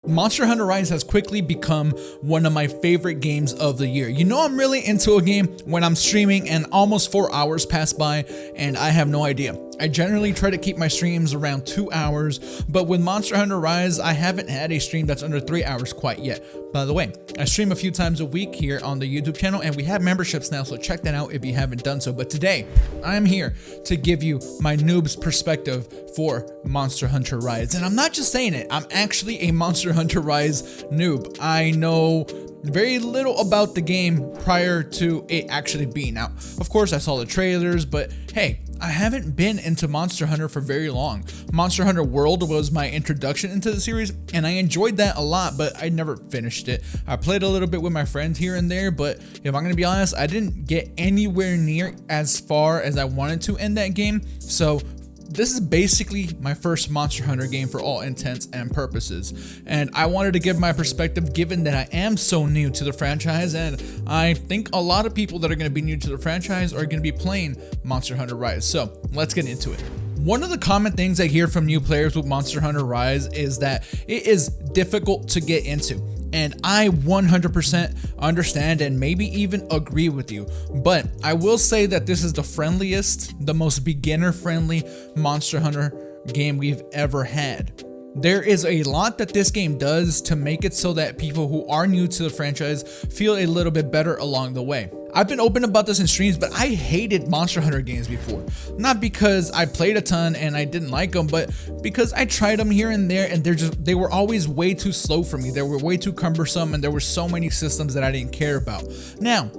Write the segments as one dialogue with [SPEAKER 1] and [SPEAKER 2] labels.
[SPEAKER 1] Monster Hunter Rise has quickly become one of my favorite games of the year. You know I'm really into a game when I'm streaming and almost 4 hours pass by and I have no idea. I generally try to keep my streams around 2 hours, but with Monster Hunter Rise, I haven't had a stream that's under 3 hours quite yet. By the way, I stream a few times a week here on the YouTube channel and we have memberships now, so check that out if you haven't done so. But today, I'm here to give you my noob's perspective for Monster Hunter Rise. And I'm not just saying it, I'm actually a Monster Hunter Rise noob. I know very little about the game prior to it actually being out. Of course, I saw the trailers, but hey, I haven't been into Monster Hunter for very long. Monster Hunter World was my introduction into the series, and I enjoyed that a lot, but I never finished it. I played a little bit with my friends here and there, but if I'm gonna be honest, I didn't get anywhere near as far as I wanted to in that game. So this is basically my first Monster Hunter game for all intents and purposes, and I wanted to give my perspective given that I am so new to the franchise, and I think a lot of people that are going to be new to the franchise are going to be playing Monster Hunter Rise. So let's get into it. One of the common things I hear from new players with Monster Hunter Rise is that it is difficult to get into. And I 100% understand and maybe even agree with you. But I will say that this is the friendliest, the most beginner-friendly Monster Hunter game we've ever had. There is a lot that this game does to make it so that people who are new to the franchise feel a little bit better along the way. I've been open about this in streams, but I hated Monster Hunter games before. Not because I played a ton and I didn't like them, but because I tried them here and there and they were always way too slow for me. They were way too cumbersome and there were so many systems that I didn't care about. Now,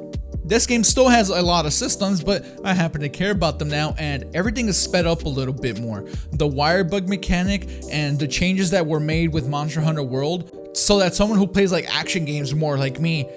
[SPEAKER 1] this game still has a lot of systems, but I happen to care about them now, and everything is sped up a little bit more. The wire bug mechanic and the changes that were made with Monster Hunter World, so that someone who plays like action games more like me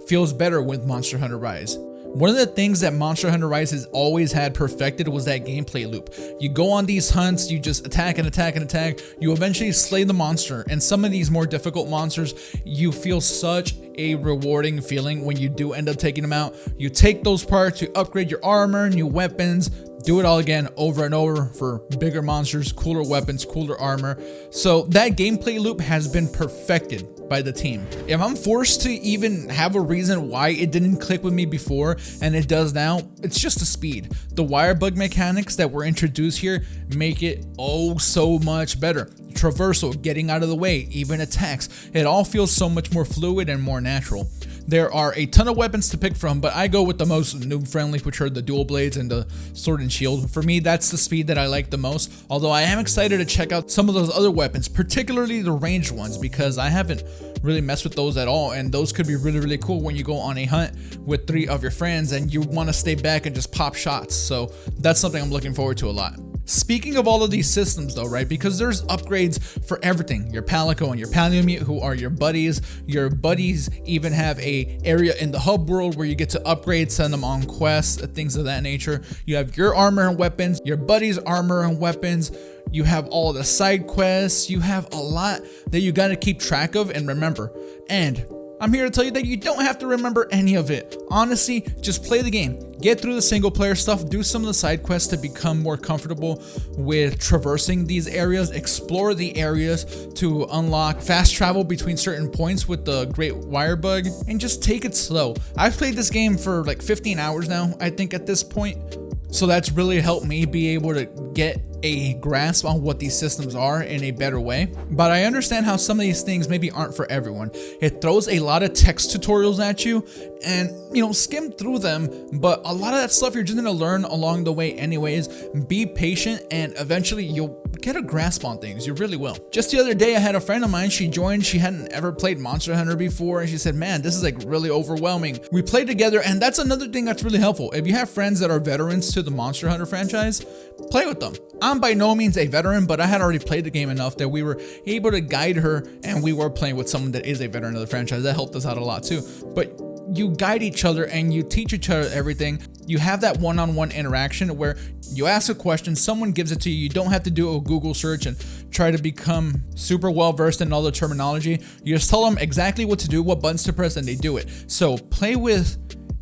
[SPEAKER 1] feels better with Monster Hunter Rise. One of the things that Monster Hunter Rise has always had perfected was that gameplay loop. You go on these hunts, you just attack and attack and attack, you eventually slay the monster, and some of these more difficult monsters, you feel such a rewarding feeling when you do end up taking them out. You take those parts, you upgrade your armor, new weapons, do it all again over and over for bigger monsters, cooler weapons, cooler armor. So that gameplay loop has been perfected by the team. If I'm forced to even have a reason why it didn't click with me before and it does now, it's just the speed. The wire bug mechanics that were introduced here make it oh so much better. Traversal, getting out of the way, even attacks, it all feels so much more fluid and more natural. There are a ton of weapons to pick from, but I go with the most noob friendly, which are the dual blades and the sword and shield. For me, that's the speed that I like the most, although I am excited to check out some of those other weapons, particularly the ranged ones, because I haven't really messed with those at all, and those could be really cool when you go on a hunt with 3 of your friends and you want to stay back and just pop shots. So that's something I'm looking forward to a lot. Speaking of all of these systems though, right, because there's upgrades for everything. Your Palico and your Palamute, who are your buddies even have a area in the hub world where you get to upgrade, send them on quests, things of that nature. You have your armor and weapons, your buddies' armor and weapons. You have all the side quests. You have a lot that you got to keep track of and remember. And I'm here to tell you that you don't have to remember any of it. Honestly, just play the game. Get through the single player stuff, do some of the side quests to become more comfortable with traversing these areas, explore the areas to unlock fast travel between certain points with the Great Wire Bug, and just take it slow. I've played this game for like 15 hours now, I think at this point. So that's really helped me be able to get a grasp on what these systems are in a better way. But I understand how some of these things maybe aren't for everyone. It throws a lot of text tutorials at you and, you know, skim through them. But a lot of that stuff you're just gonna learn along the way anyways. Be patient and eventually you'll get a grasp on things. You really will. Just the other day, I had a friend of mine, she joined, she hadn't ever played Monster Hunter before, and she said, man, this is like really overwhelming. We played together, and that's another thing that's really helpful. If you have friends that are veterans to the Monster Hunter franchise, play with them. I'm by no means a veteran, but I had already played the game enough that we were able to guide her, and we were playing with someone that is a veteran of the franchise. That helped us out a lot too. But you guide each other and you teach each other everything. You have that one-on-one interaction where you ask a question, someone gives it to you. You don't have to do a Google search and try to become super well versed in all the terminology. You just tell them exactly what to do, what buttons to press, and they do it. So play with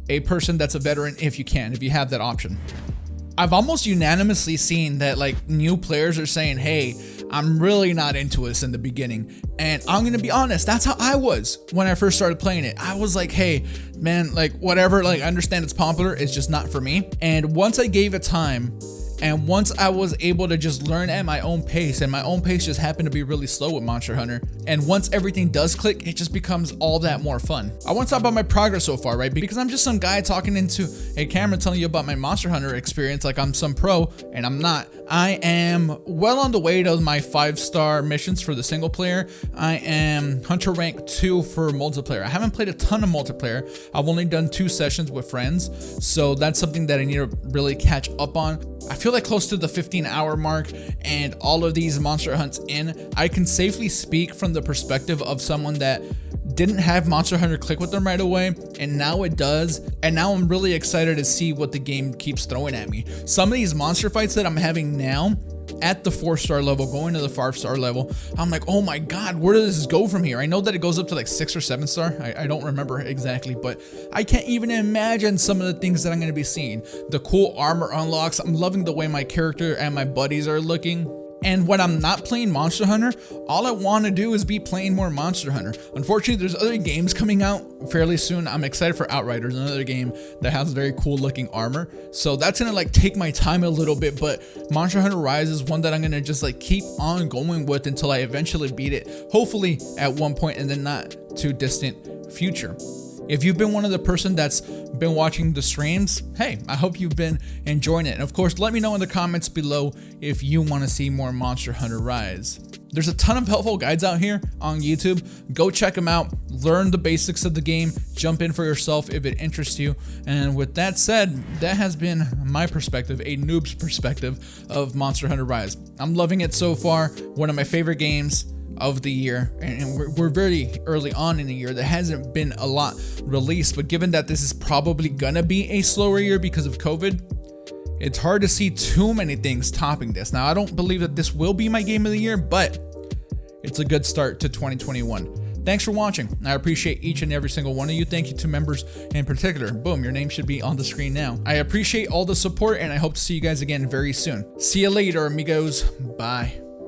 [SPEAKER 1] a person that's a veteran if you can, if you have that option. I've almost unanimously seen that like new players are saying, hey, I'm really not into this in the beginning. And I'm gonna be honest, that's how I was when I first started playing it. I was like, hey, man, like whatever, like I understand it's popular, it's just not for me. And once I gave it time, and once I was able to just learn at my own pace, and my own pace just happened to be really slow with Monster Hunter, and once everything does click, it just becomes all that more fun. I want to talk about my progress so far, right? Because I'm just some guy talking into a camera telling you about my Monster Hunter experience like I'm some pro, and I'm not. I am well on the way to my 5-star missions for the single player. I am Hunter rank 2 for multiplayer. I haven't played a ton of multiplayer. I've only done 2 sessions with friends, so that's something that I need to really catch up on. I feel like close to the 15-hour mark, and all of these monster hunts in, I can safely speak from the perspective of someone that didn't have Monster Hunter click with them right away, and now it does, and now I'm really excited to see what the game keeps throwing at me. Some of these monster fights that I'm having now at the 4-star level, going to the 5-star level, I'm like, oh my god, where does this go from here? I know that it goes up to like 6 or 7-star. I don't remember exactly, but I can't even imagine some of the things that I'm going to be seeing. The cool armor unlocks. I'm loving the way my character and my buddies are looking. And when I'm not playing Monster Hunter, all I want to do is be playing more Monster Hunter. Unfortunately, there's other games coming out fairly soon. I'm excited for Outriders, another game that has very cool looking armor. So that's gonna like take my time a little bit, but Monster Hunter Rise is one that I'm gonna just like keep on going with until I eventually beat it. Hopefully at one point in the not too distant future. If you've been one of the person that's been watching the streams, hey, I hope you've been enjoying it. And of course, let me know in the comments below if you want to see more Monster Hunter Rise. There's a ton of helpful guides out here on YouTube. Go check them out, learn the basics of the game, jump in for yourself if it interests you. And with that said, that has been my perspective, a noob's perspective of Monster Hunter Rise. I'm loving it so far, one of my favorite games of the year, and we're very early on in the year. There hasn't been a lot released, but given that this is probably gonna be a slower year because of COVID, it's hard to see too many things topping this. Now, I don't believe that this will be my game of the year, but it's a good start to 2021. Thanks for watching. I appreciate each and every single one of you. Thank you to members in particular. Boom, your name should be on the screen now. I appreciate all the support, and I hope to see you guys again very soon. See you later, amigos. Bye.